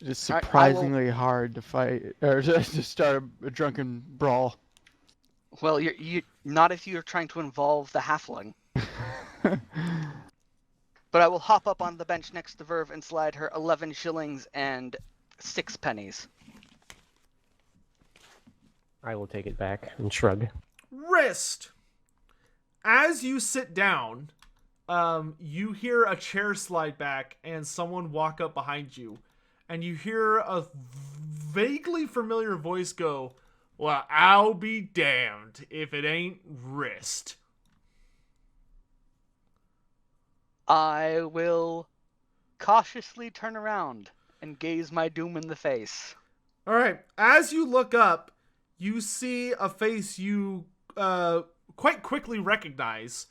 It is All right, I will. surprisingly hard to fight or to start a drunken brawl. Well, you not if you're trying to involve the halfling. But I will hop up on the bench next to Verve and slide her 11 shillings and 6 pennies. I will take it back and shrug. Wrist. As you sit down, you hear a chair slide back and someone walk up behind you. And you hear a vaguely familiar voice go, "Well, I'll be damned if it ain't Wrist." I will cautiously turn around and gaze my doom in the face. All right. As you look up, you see a face you quite quickly recognize.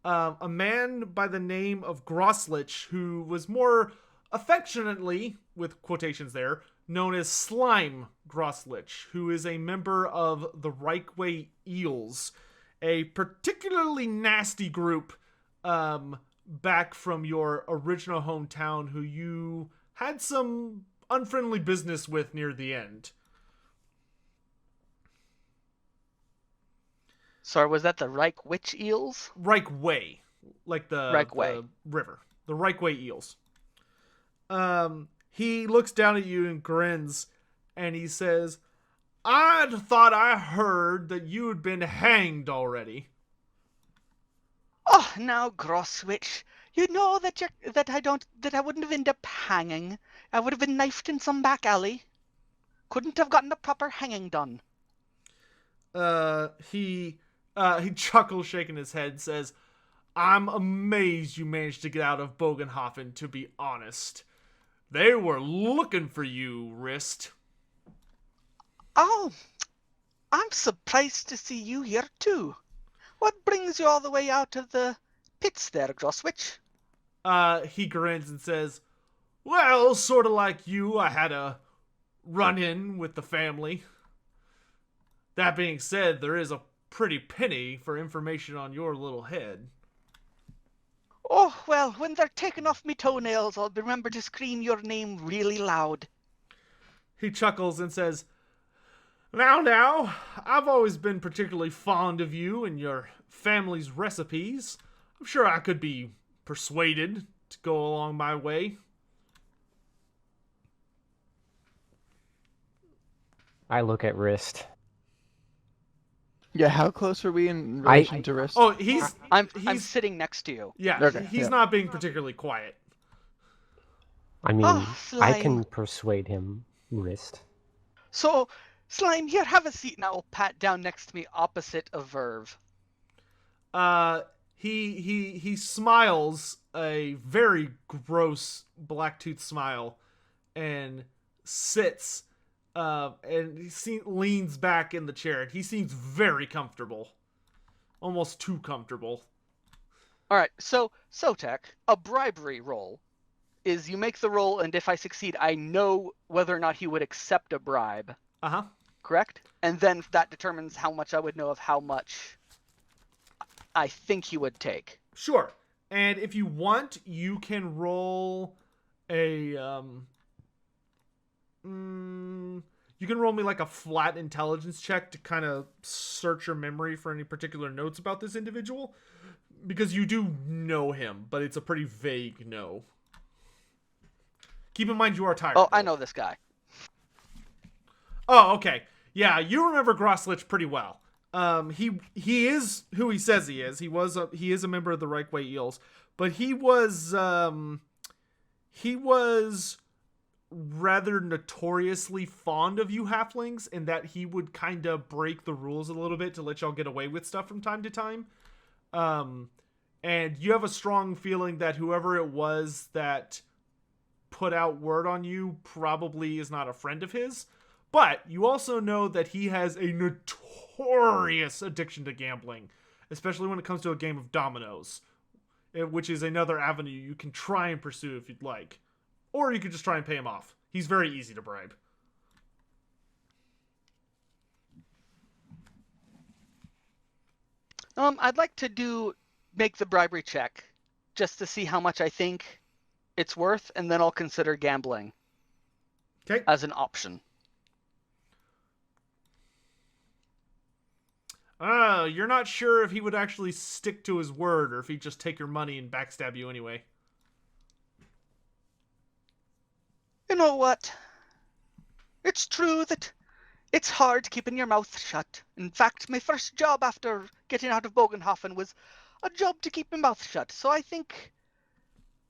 A man by the name of Grosslich, who was more affectionately, with quotations there, known as Slime Grosslich, who is a member of the Reichway Eels, a particularly nasty group back from your original hometown who you had some unfriendly business with near the end. Sorry, was that the Reich Witch Eels? Reichway, like Reichway. the river. The Reichway Eels. He looks down at you and grins, and he says, "I thought I heard that you had been hanged already." Oh, now, Grosswitch, you know that I wouldn't have ended up hanging. I would have been knifed in some back alley. Couldn't have gotten a proper hanging done. He chuckles, shaking his head, says, "I'm amazed you managed to get out of Bogenhofen, to be honest. They were looking for you, Wrist." Oh, I'm surprised to see you here too. What brings you all the way out of the pits there, Grosswitch? He grins and says, "Well, sort of like you, I had a run-in with the family. That being said, there is a pretty penny for information on your little head." Oh, well, when they're taking off me toenails, I'll remember to scream your name really loud. He chuckles and says, Now, I've always been particularly fond of you and your family's recipes. I'm sure I could be persuaded to go along my way." I look at Wrist. Yeah, how close are we in relation to Wrist? Oh, I'm he's sitting next to you. yeah, Okay, he's yeah. not being particularly quiet. I mean, Oh, I Slime. can persuade him, Wrist. So, Slime, here, have a seat, and I'll pat down next to me opposite of Verve. He smiles a very gross black-toothed smile and sits and leans back in the chair. He seems very comfortable. Almost too comfortable. Alright, so, Sotek, a bribery roll is you make the roll, and if I succeed, I know whether or not he would accept a bribe. Uh-huh. Correct? And then that determines how much I would know of how much I think he would take. Sure. And if you want, you can roll a you can roll me like a flat intelligence check to kind of search your memory for any particular notes about this individual, because you do know him, but it's a pretty vague no. Keep in mind you are tired. Oh, I know this guy. Oh, okay. Yeah, you remember Grosslich pretty well. He is who he says he is. He is a member of the Reichway Eels, but he was rather notoriously fond of you halflings, in that he would kind of break the rules a little bit to let y'all get away with stuff from time to time. And you have a strong feeling that whoever it was that put out word on you probably is not a friend of his. But you also know that he has a notorious addiction to gambling, especially when it comes to a game of dominoes, which is another avenue you can try and pursue if you'd like. Or you could just try and pay him off. He's very easy to bribe. I'd like to make the bribery check, just to see how much I think it's worth, and then I'll consider gambling. Okay. as an option. You're not sure if he would actually stick to his word or if he'd just take your money and backstab you anyway. You know what? It's true that it's hard keeping your mouth shut. In fact, my first job after getting out of Bogenhofen was a job to keep my mouth shut. So I think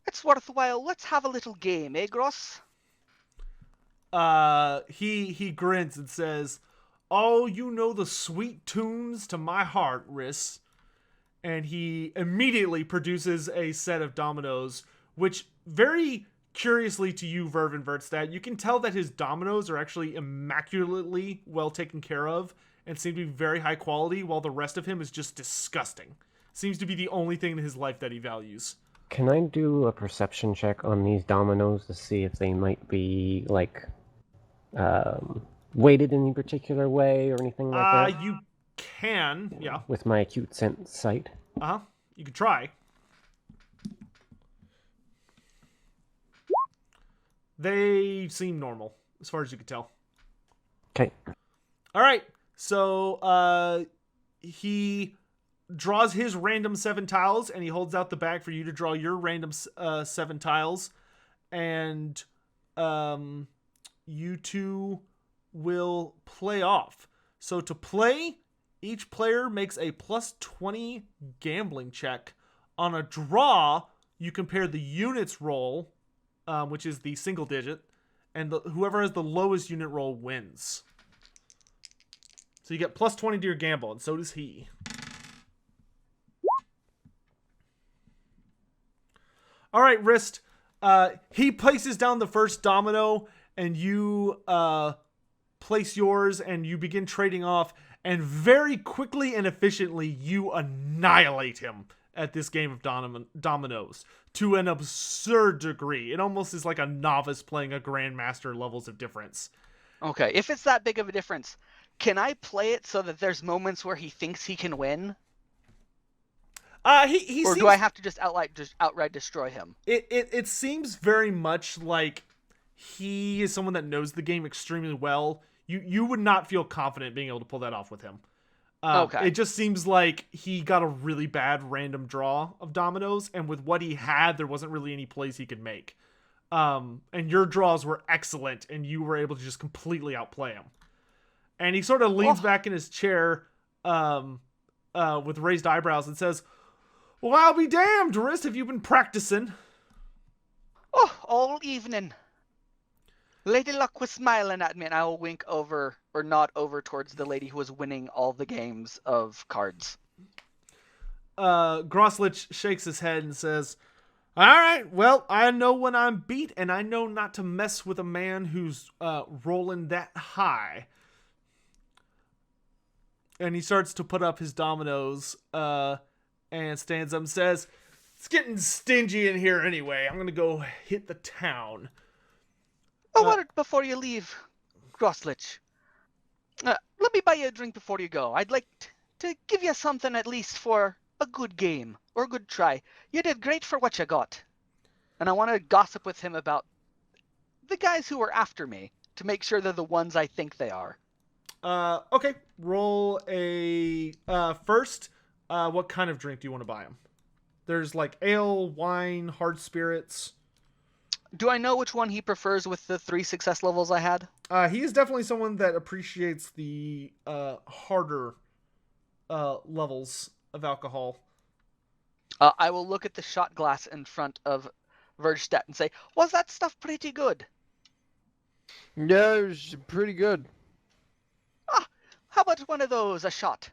it's worthwhile. Let's have a little game, eh, Gross? He grins and says, "Oh, you know the sweet tunes to my heart, Riss." And he immediately produces a set of dominoes, which very curiously to you, Vervin Vertstad, you can tell that his dominoes are actually immaculately well taken care of and seem to be very high quality, while the rest of him is just disgusting. Seems to be the only thing in his life that he values. Can I do a perception check on these dominoes to see if they might be, like, weighted in any particular way or anything like that? You can, yeah. With my acute sense sight. You could try. They seem normal, as far as you can tell. Okay. All right. So, he draws his random 7 tiles, and he holds out the bag for you to draw your random 7 tiles. And, you two will play off. So to play, each player makes a plus 20 gambling check. On a draw, you compare the units roll, which is the single digit, and whoever has the lowest unit roll wins. So you get plus 20 to your gamble, and so does he. All right, Wrist. He places down the first domino, and you place yours, and you begin trading off, and very quickly and efficiently, you annihilate him at this game of dominoes to an absurd degree. It almost is like a novice playing a grandmaster levels of difference. Okay, if it's that big of a difference, can I play it so that there's moments where he thinks he can win? He or seems, do I have to just outright destroy him? It seems very much like he is someone that knows the game extremely well. You would not feel confident being able to pull that off with him. Okay. It just seems like he got a really bad random draw of dominoes, and with what he had, there wasn't really any plays he could make. And your draws were excellent, and you were able to just completely outplay him. And he sort of leans back in his chair with raised eyebrows and says, "Well, I'll be damned, Rist, have you been practicing?" "Oh, all evening. Lady Luck was smiling at me, and I will wink over, or nod over towards the lady who was winning all the games of cards." Grosslich shakes his head and says, "All right, well, I know when I'm beat, and I know not to mess with a man who's rolling that high." And he starts to put up his dominoes, and stands up and says, "It's getting stingy in here anyway. I'm going to go hit the town." Before you leave, Grosslich, let me buy you a drink before you go. I'd like to give you something at least for a good game, or a good try. You did great for what you got. And I want to gossip with him about the guys who were after me, to make sure they're the ones I think they are. Okay. Roll a, first, what kind of drink do you want to buy him? There's like ale, wine, hard spirits. Do I know which one he prefers with the 3 success levels I had? He is definitely someone that appreciates the harder levels of alcohol. I will look at the shot glass in front of Vergstedt and say, "Was that stuff pretty good?" Yeah, it was pretty good. How about one of those, a shot?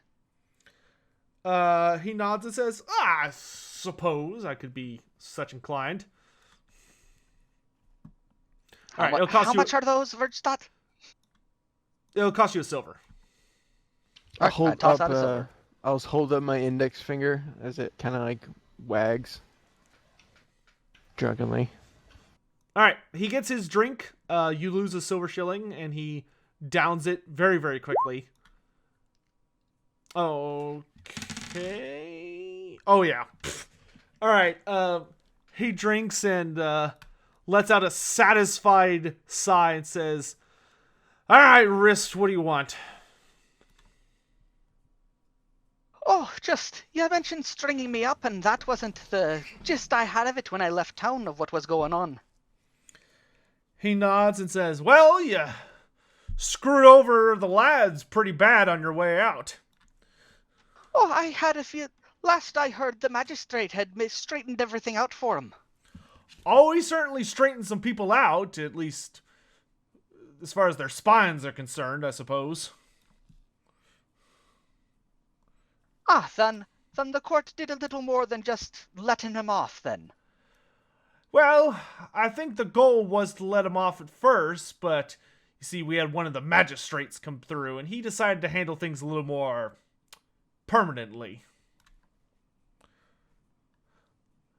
He nods and says, "I suppose I could be such inclined." How much are those, Vergstedt? It'll cost you a silver. I hold up. I'll hold up my index finger as it kind of like wags drunkenly. All right, he gets his drink. You lose a silver shilling, and he downs it very, very quickly. Okay. Oh yeah. All right. He drinks and lets out a satisfied sigh and says, "All right, Wrist, what do you want?" Oh, you mentioned stringing me up, and that wasn't the gist I had of it when I left town of what was going on. He nods and says, "Well, you screwed over the lads pretty bad on your way out." Oh, I had a few. Last I heard, the magistrate had straightened everything out for him. Oh, he certainly straightened some people out, at least as far as their spines are concerned, I suppose. Ah, then the court did a little more than just letting him off, then. Well, I think the goal was to let him off at first, but you see, we had one of the magistrates come through, and he decided to handle things a little more permanently.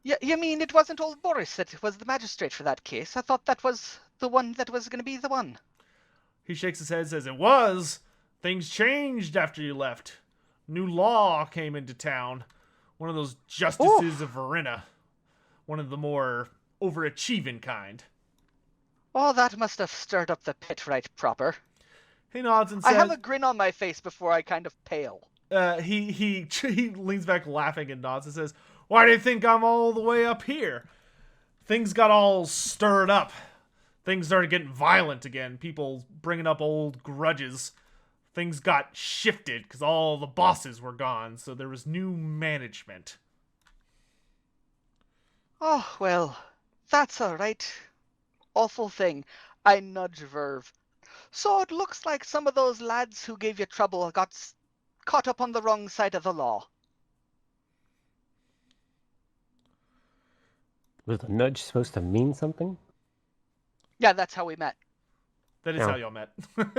You mean it wasn't old Boris that was the magistrate for that case? I thought that was the one that was going to be the one. He shakes his head and says, "It was. Things changed after you left. New law came into town. One of those justices of Verena. One of the more overachieving kind." Oh, that must have stirred up the pit right proper. He nods and says, I have a grin on my face before I kind of pale. He leans back laughing and nods and says, "Why do you think I'm all the way up here?" Things got all stirred up. Things started getting violent again. People bringing up old grudges. Things got shifted because all the bosses were gone, so there was new management. Oh, well, that's all right. Awful thing. I nudge Verve. So it looks like some of those lads who gave you trouble got caught up on the wrong side of the law. Was the nudge supposed to mean something? Yeah, that's how we met. That is how y'all met.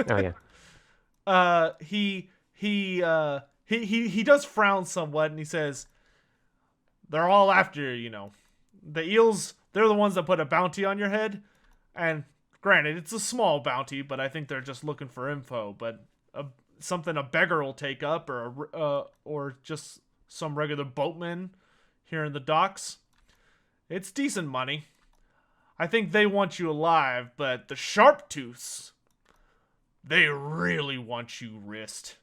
Oh yeah. He does frown somewhat, and he says, "They're all after you, the eels. They're the ones that put a bounty on your head, and granted, it's a small bounty, but I think they're just looking for info. But something a beggar will take up, or just some regular boatman here in the docks. It's decent money. I think they want you alive, but the Sharptooths, they really want you, Wrist."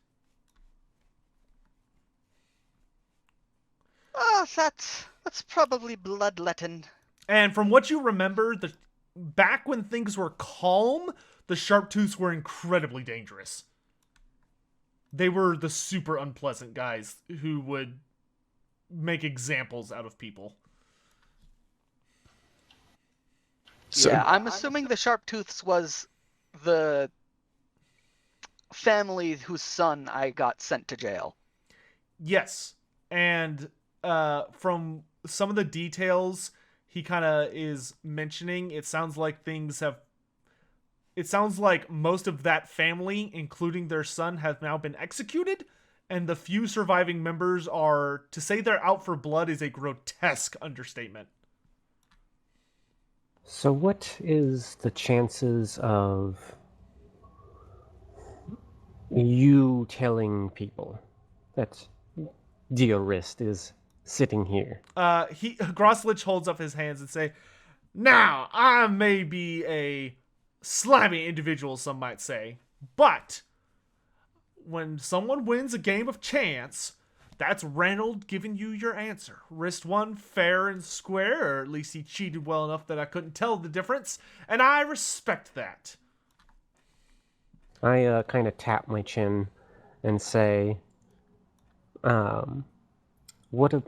Oh, that's probably bloodletting. And from what you remember, back when things were calm, the Sharptooths were incredibly dangerous. They were the super unpleasant guys who would make examples out of people. So, Yeah, I'm assuming the Sharptooths was the family whose son I got sent to jail. Yes. And from some of the details he kind of is mentioning, it sounds like most of that family, including their son, have now been executed, and the few surviving members are, to say they're out for blood is a grotesque understatement. So what is the chances of you telling people that Dear Wrist is sitting here? Grosslich holds up his hands and say, "Now, I may be a slimy individual, some might say, but when someone wins a game of chance, that's Ranald giving you your answer. Wrist won fair and square, or at least he cheated well enough that I couldn't tell the difference, and I respect that." I kind of tap my chin and say, what's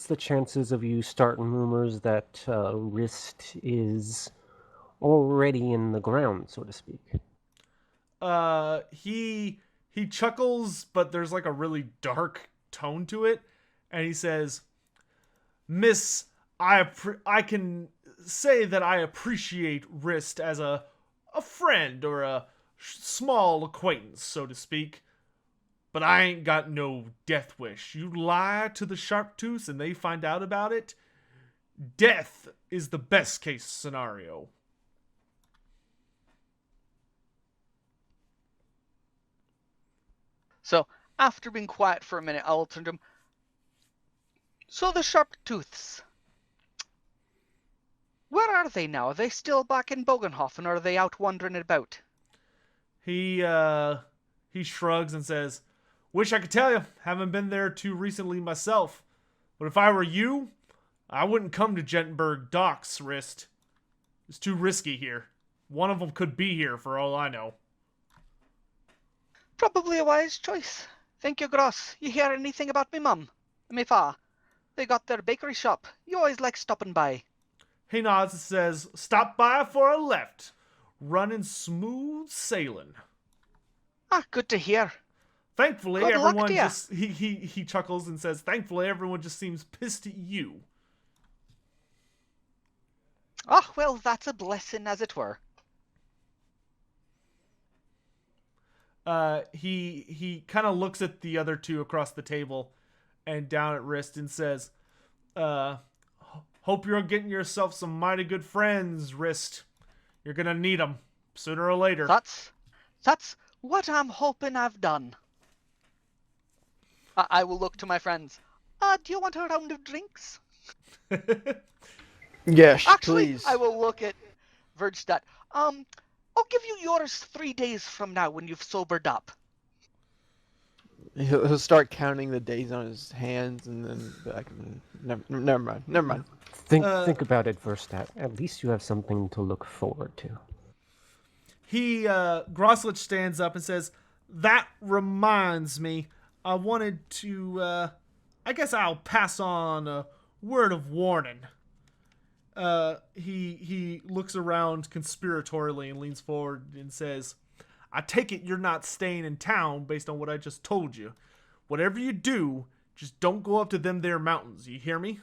the chances of you starting rumors that Wrist is already in the ground, so to speak? He chuckles, but there's like a really dark tone to it, and he says, "Miss, I can say that I appreciate Wrist as a friend or a small acquaintance, so to speak. But I ain't got no death wish. You lie to the Sharptooths and they find out about it, death is the best case scenario." So, after being quiet for a minute, I'll turn to him. So the Sharptooths. Where are they now? Are they still back in Bogenhofen, or are they out wandering about? He shrugs and says, "Wish I could tell you. Haven't been there too recently myself. But if I were you, I wouldn't come to Gentenberg docks, Rist. It's too risky here. One of them could be here for all I know." Probably a wise choice. Thank you, Gross. You hear anything about me mum? Me fa? They got their bakery shop. You always like stopping by. He nods and says, "Stop by for a left. Running smooth sailing." Ah, good to hear. Thankfully, Good luck everyone to ya. just he chuckles and says, "Thankfully, everyone just seems pissed at you." Ah, well, that's a blessing, as it were. He kind of looks at the other two across the table and down at Wrist and says, "Hope you're getting yourself some mighty good friends, Wrist. You're gonna need them sooner or later." That's what I'm hoping I've done. I will look to my friends. Do you want a round of drinks? Yes, Actually, please. I will look at Vergstadt. I'll give you yours 3 days from now when you've sobered up. He'll start counting the days on his hands, and then be like, never mind. Think about it, Verstat. At least you have something to look forward to. Groslich stands up and says, "That reminds me, I wanted to, I guess I'll pass on a word of warning." He looks around conspiratorially and leans forward and says, "I take it you're not staying in town based on what I just told you. Whatever you do, just don't go up to them there mountains. You hear me?"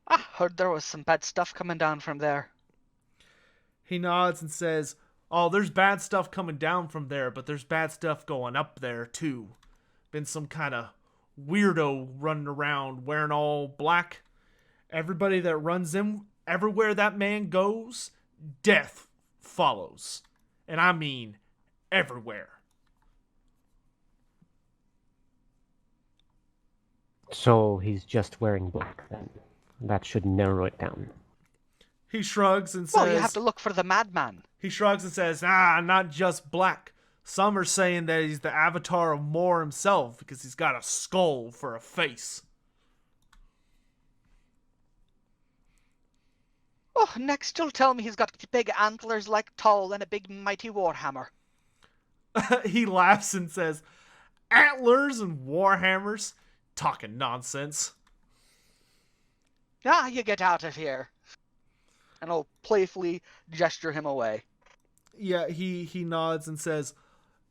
Heard there was some bad stuff coming down from there. He nods and says, "Oh, there's bad stuff coming down from there, but there's bad stuff going up there, too. Been some kind of weirdo running around wearing all black. Everybody that runs in, everywhere that man goes, death follows. And I mean everywhere." So he's just wearing black, then. That should narrow it down. He shrugs and says, Well, you have to look for the madman. He shrugs and says, "Not just black. Some are saying that he's the avatar of Moore himself because he's got a skull for a face." Oh, next you'll tell me he's got big antlers like Tall and a big mighty warhammer. He laughs and says, "Antlers and warhammers? Talking nonsense." You get out of here. And I'll playfully gesture him away. Yeah, he nods and says,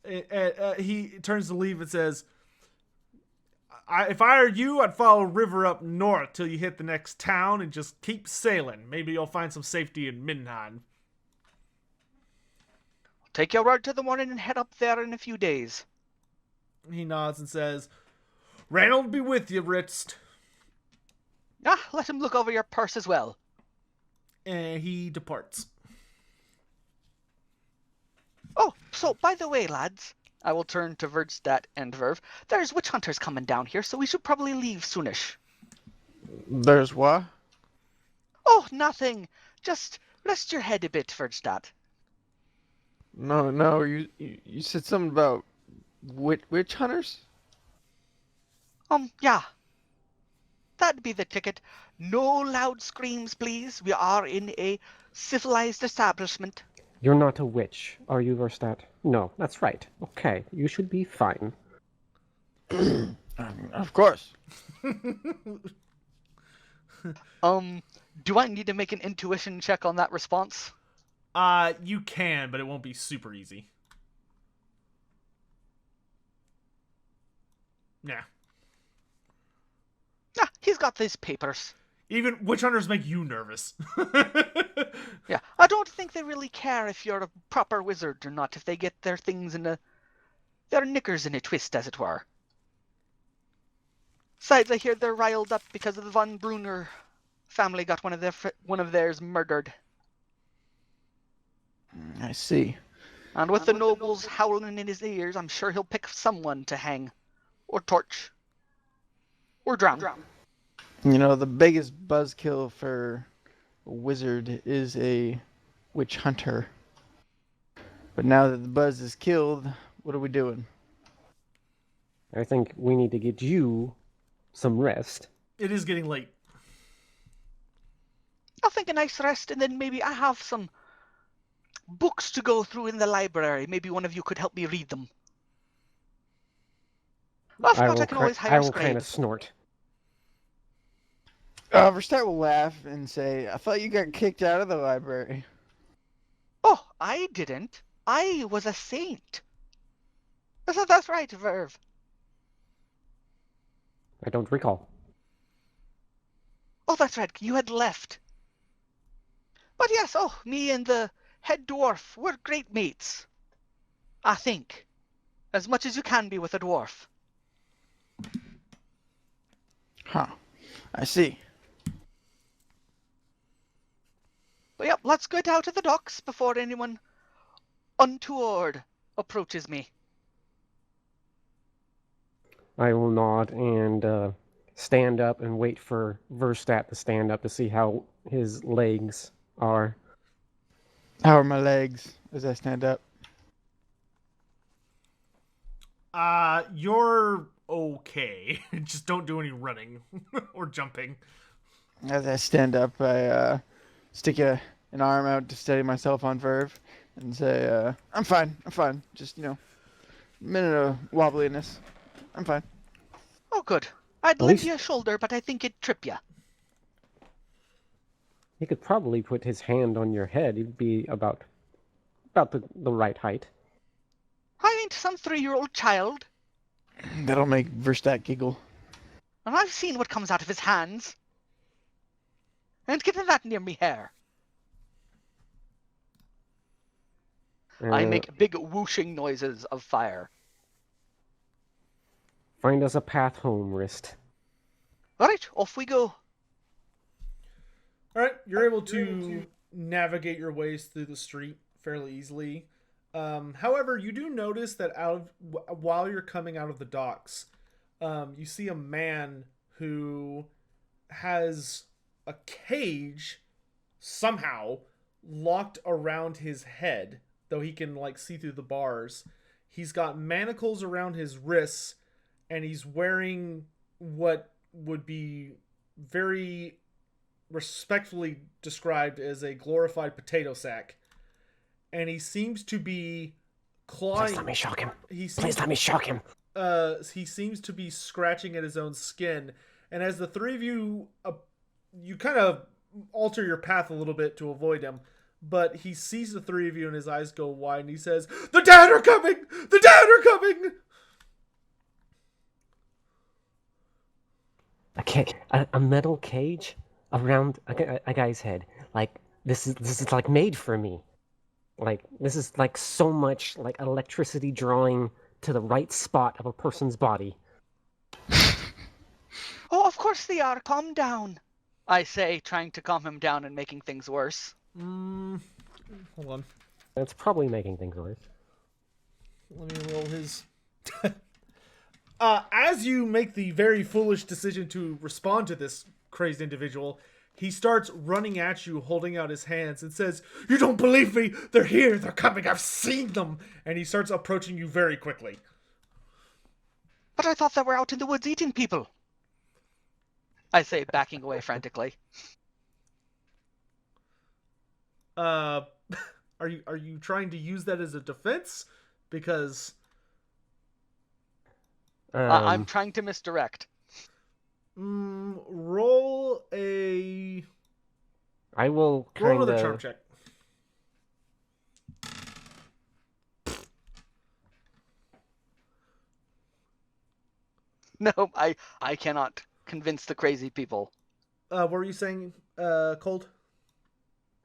he turns to leave and says, "If I were you, I'd follow river up north till you hit the next town and just keep sailing. Maybe you'll find some safety in Mindenheim." Take your word to the morning and head up there in a few days. He nods and says, "Ranald be with you, Ritzt." Let him look over your purse as well. And he departs. Oh, so by the way, lads, I will turn to Vergstadt and Verve. There's witch hunters coming down here, so we should probably leave soonish. There's what? Oh, nothing. Just rest your head a bit, Vergstadt. No, you said something about witch hunters? Yeah. That'd be the ticket. No loud screams, please. We are in a civilized establishment. You're not a witch, are you, Verstat? No, that's right. Okay, you should be fine. Of course. Do I need to make an intuition check on that response? You can, but it won't be super easy. Nah. He's got these papers. Even witch hunters make you nervous. Yeah, I don't think they really care if you're a proper wizard or not, if they get their things in their knickers in a twist, as it were. Besides, I hear they're riled up because of the von Brunner family got one of theirs murdered. I see. And with the nobles howling in his ears, I'm sure he'll pick someone to hang, or torch, or drown. You know, the biggest buzzkill for wizard is a witch hunter. But now that the buzz is killed, what are we doing? I think we need to get you some rest. It is getting late. I'll think a nice rest, and then maybe I have some books to go through in the library. Maybe one of you could help me read them. Well, if not, I can always hire I a will kind of scribe. snort. Verstappen will laugh and say, I thought you got kicked out of the library. Oh, I didn't. I was a saint. That's right, Verve. I don't recall. Oh, that's right. You had left. But yes, me and the head dwarf, we're great mates. I think. As much as you can be with a dwarf. Huh. I see. But yep, let's get out of the docks before anyone untoward approaches me. I will nod and stand up and wait for Verstat to stand up to see how his legs are. How are my legs as I stand up? You're okay. Just don't do any running or jumping. As I stand up, I stick an arm out to steady myself on Verve and say, I'm fine. Just, a minute of wobbliness. I'm fine. Oh, good. I'd At lend least- you a shoulder, but I think it'd trip you. He could probably put his hand on your head. He'd be about the right height. I ain't some 3-year-old child, That'll make Verstat giggle. and I've seen what comes out of his hands. And getting that near me hair. I make big whooshing noises of fire. Find us a path home, Wrist. Alright, off we go. All right, you're able to navigate your ways through the street fairly easily. However, you do notice that while you're coming out of the docks, you see a man who has a cage somehow locked around his head, though he can see through the bars. He's got manacles around his wrists, and he's wearing what would be very respectfully described as a glorified potato sack. And he seems to be clawing. Please let me shock him. Please let me shock him. He seems to be scratching at his own skin. And as the three of you, you kind of alter your path a little bit to avoid him. But he sees the three of you and his eyes go wide and he says, "The dead are coming! The dead are coming!" A metal cage around a guy's head. This is like made for me. This is so much electricity drawing to the right spot of a person's body. Oh, of course they are. Calm down. I say, trying to calm him down and making things worse. Hold on. That's probably making things worse. Let me roll his... As you make the very foolish decision to respond to this crazed individual, he starts running at you, holding out his hands, and says, "You don't believe me? They're here! They're coming! I've seen them!" And he starts approaching you very quickly. But I thought they were out in the woods eating people. I say, backing away frantically. Are you trying to use that as a defense? Because... I'm trying to misdirect. Roll a... I will Roll another kind charm of... check. No, I cannot convince the crazy people. What were you saying, Cold?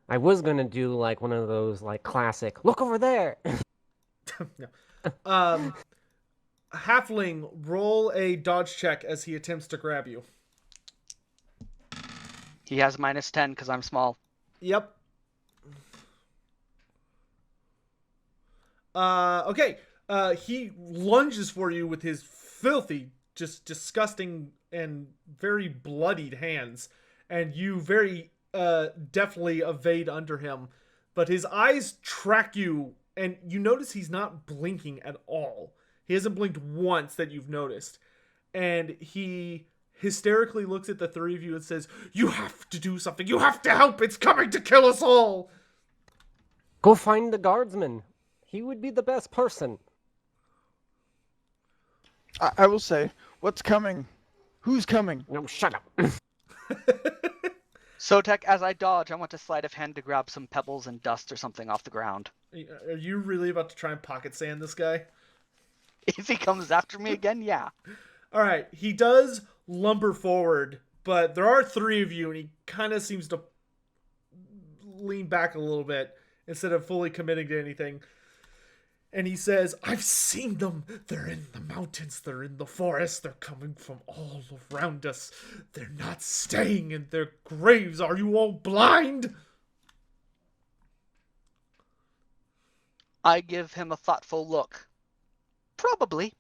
I was gonna do one of those classic, look over there! No. Halfling, roll a dodge check as he attempts to grab you. He has -10 because I'm small. Yep. Okay. He lunges for you with his filthy, just disgusting and very bloodied hands, and you very definitely evade under him, but his eyes track you, and you notice he's not blinking at all. He hasn't blinked once that you've noticed. And he hysterically looks at the three of you and says, "You have to do something. You have to help. It's coming to kill us all." Go find the guardsman. He would be the best person. I will say, what's coming? Who's coming? No, shut up. Sotek, as I dodge, I want to sleight of hand to grab some pebbles and dust or something off the ground. Are you really about to try and pocket sand this guy? If he comes after me again, yeah. All right, he does lumber forward, but there are three of you, and he kind of seems to lean back a little bit instead of fully committing to anything. And he says, "I've seen them. They're in the mountains. They're in the forest. They're coming from all around us. They're not staying in their graves. Are you all blind?" I give him a thoughtful look. Probably.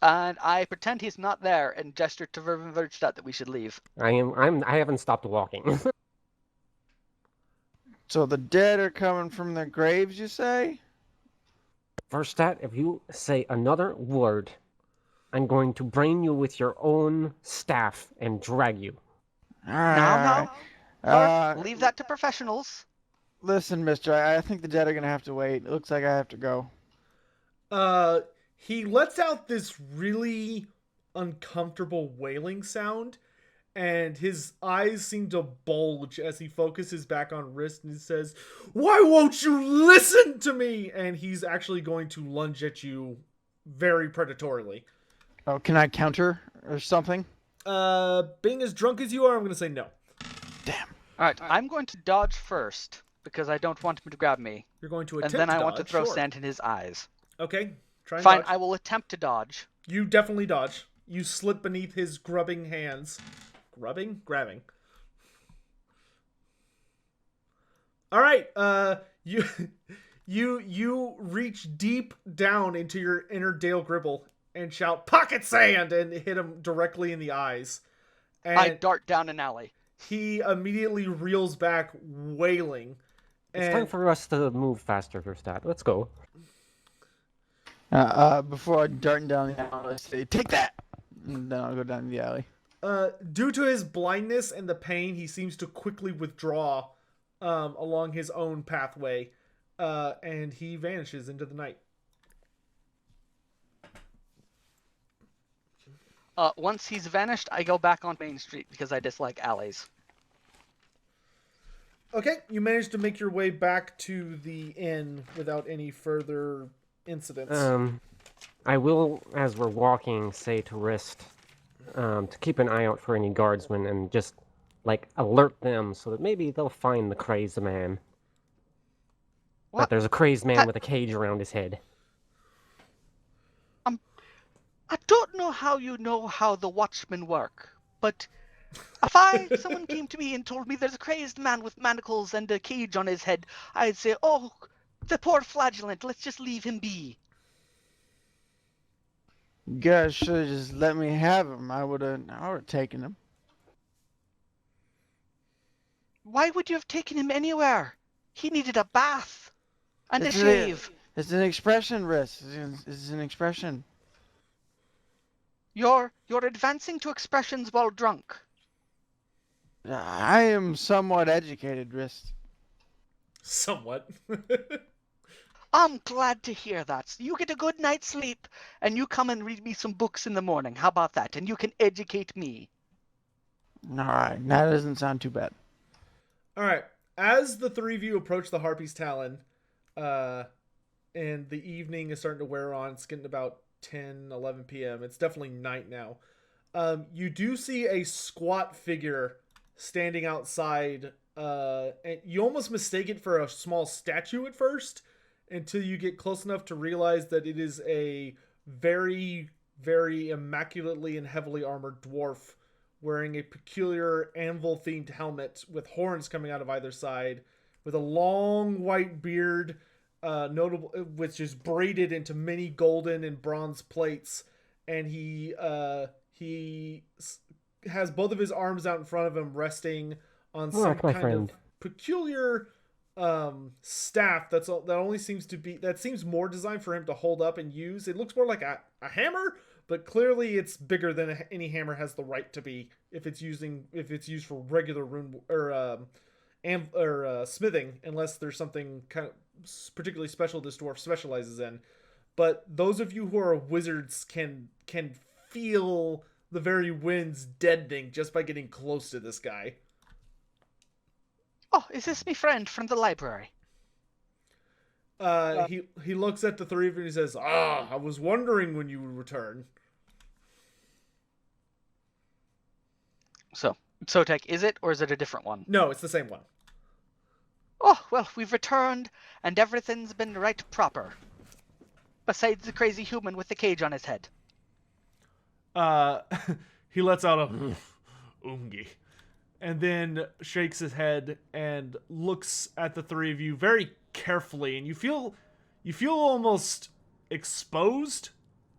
And I pretend he's not there and gesture to Verstadt that we should leave. I haven't stopped walking. So the dead are coming from their graves, you say? Verstadt, if you say another word, I'm going to brain you with your own staff and drag you. No. Uh, Leave that to professionals. Listen, mister, I think the dead are gonna have to wait. It looks like I have to go. He lets out this really uncomfortable wailing sound, and his eyes seem to bulge as he focuses back on Wrist and says, "Why won't you listen to me?" And he's actually going to lunge at you very predatorily. Oh, can I counter or something? Being as drunk as you are, I'm going to say no. Damn. Alright, I'm going to dodge first, because I don't want him to grab me. You're going to And attempt then to I want to dodge, throw sure. sand in his eyes. Okay, try and Fine, dodge. I will attempt to dodge. You definitely dodge. You slip beneath his grubbing hands. Grubbing? Grabbing. Alright, you reach deep down into your inner Dale Gribble and shout, "Pocket sand!" and hit him directly in the eyes. And I dart down an alley. he immediately reels back, wailing. It's time for us to move faster, Verstadt. Let's go. Before I dart down the alley, I say, "Take that!" And then I'll go down the alley. Due to his blindness and the pain, he seems to quickly withdraw along his own pathway, and he vanishes into the night. Once he's vanished, I go back on Main Street because I dislike alleys. Okay, you managed to make your way back to the inn without any further incidents. I will, as we're walking, say to Wrist, to keep an eye out for any guardsmen and just, like, alert them so that maybe they'll find the crazed man. What? That there's a crazed man with a cage around his head. I don't know how you know how the watchmen work, but if someone came to me and told me there's a crazed man with manacles and a cage on his head, I'd say, "Oh, the poor flagellant, let's just leave him be." You guys should have just let me have him. I would have taken him. Why would you have taken him anywhere? He needed a bath and a It's shave. It's an expression, Riss. It's an expression. You're advancing to expressions while drunk. I am somewhat educated, Riss. Somewhat. I'm glad to hear that. So you get a good night's sleep, and you come and read me some books in the morning. How about that? And you can educate me. Alright, that doesn't sound too bad. Alright, as the three of you approach the Harpy's Talon, and the evening is starting to wear on, it's getting about 10, 11 p.m. It's definitely night now. You do see a squat figure standing outside, and you almost mistake it for a small statue at first, until you get close enough to realize that it is a very, very immaculately and heavily armored dwarf wearing a peculiar anvil-themed helmet with horns coming out of either side, with a long white beard, notable, which is braided into many golden and bronze plates, and he has both of his arms out in front of him, resting on some Mark, my kind friend. of peculiar staff that only seems to be that seems more designed for him to hold up and use. It looks more like a hammer, but clearly it's bigger than any hammer has the right to be if it's used for regular rune or smithing, unless there's something kind of particularly special this dwarf specializes in. But those of you who are wizards can feel the very winds deadening just by getting close to this guy. Oh, is this me friend from the library? He looks at the three of you and he says, I was wondering when you would return. So, Sotek, is it, or is it a different one? No, it's the same one. Oh, well, we've returned, and everything's been right proper. Besides the crazy human with the cage on his head. He lets out a oongy, and then shakes his head and looks at the three of you very carefully, and you feel almost exposed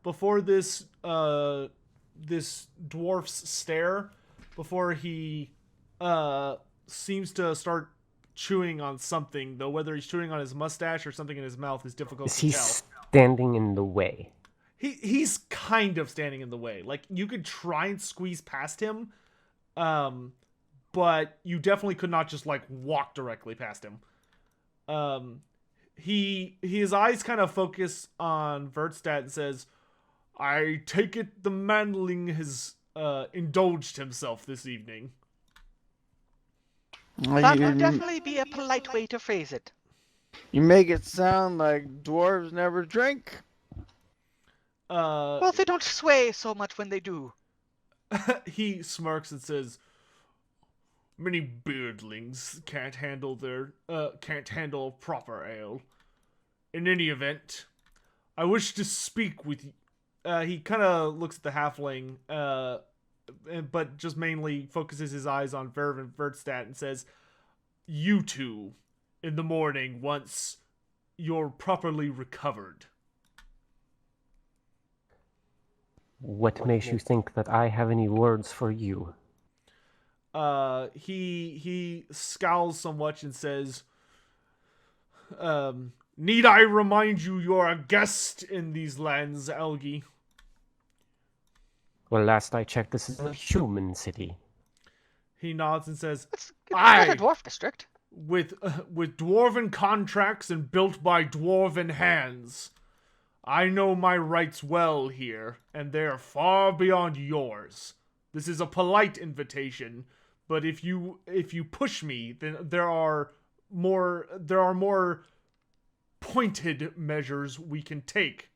before this dwarf's stare, before he seems to start chewing on something, though whether he's chewing on his mustache or something in his mouth is difficult Is to he tell. standing in the way? He's kind of standing in the way. Like, you could try and squeeze past him, but you definitely could not just, like, walk directly past him. His eyes kind of focus on Vertstadt and says, I take it the manling has indulged himself this evening. That would definitely be a polite way to phrase it. You make it sound like dwarves never drink. Well, they don't sway so much when they do. He smirks and says, many beardlings can't handle proper ale. In any event, I wish to speak with you. He kind of looks at the halfling, but just mainly focuses his eyes on Verv and Vertstadt and says, you two, in the morning, once you're properly recovered. What makes you think that I have any words for you? He scowls somewhat and says, need I remind you you're a guest in these lands, Elgi? Well, last I checked, this is a human city. He nods and says, It's not Aye. a dwarf district. with dwarven contracts and built by dwarven hands. I know my rights well here, and they're far beyond yours. This is a polite invitation, but if you push me, then there are more pointed measures we can take.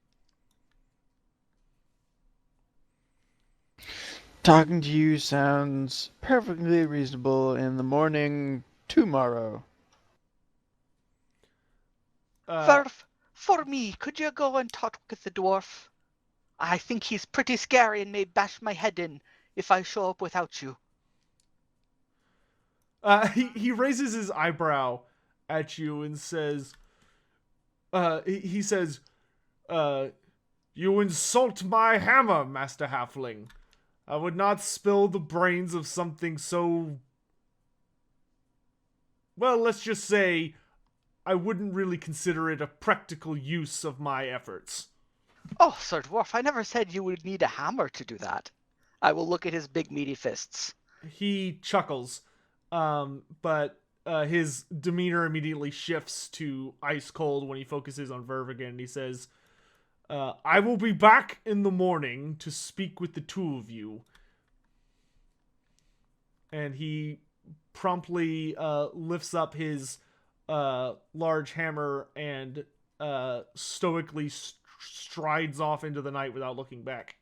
Talking to you sounds perfectly reasonable in the morning tomorrow. Verf, for me, could you go and talk with the dwarf? I think he's pretty scary and may bash my head in if I show up without you. He raises his eyebrow at you and says, he says, you insult my hammer, Master Halfling. I would not spill the brains of something so... Well, let's just say I wouldn't really consider it a practical use of my efforts. Oh, Sir Dwarf, I never said you would need a hammer to do that. I will look at his big meaty fists. He chuckles, but his demeanor immediately shifts to ice cold when he focuses on Verve again. And he says, I will be back in the morning to speak with the two of you. And he promptly lifts up his large hammer and stoically strides off into the night without looking back.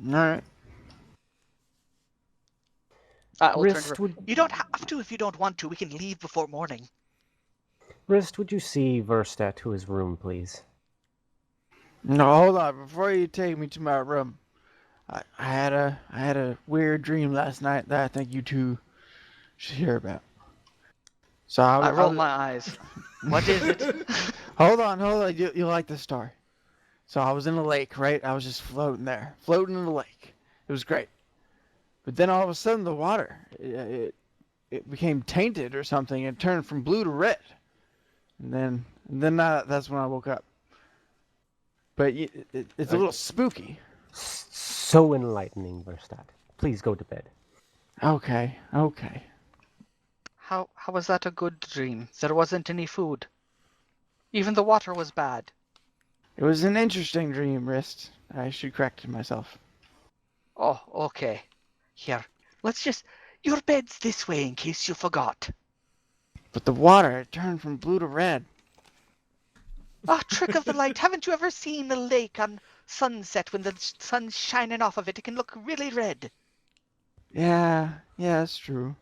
Alright. Wrist, would, You don't have to if you don't want to. We can leave before morning. Wrist, would you see Verstadt to his room, please? No, hold on. Before you take me to my room, I had a weird dream last night that I think you two should hear about. So I roll my eyes. What is it? Hold on. You like this story? So I was in a lake, right? I was just floating in the lake, It was great. But then all of a sudden, the water, it became tainted or something. It turned from blue to red. And then that's when I woke up. But it's a little spooky. So enlightening, Verstadt. Please go to bed. Okay. How was that a good dream? There wasn't any food. Even the water was bad. It was an interesting dream, Wrist. I should correct myself. Oh, okay. Here, let's just... Your bed's this way in case you forgot. But the water, it turned from blue to red. Ah, trick of the light. Haven't you ever seen a lake on sunset when the sun's shining off of it? It can look really red. Yeah, that's true.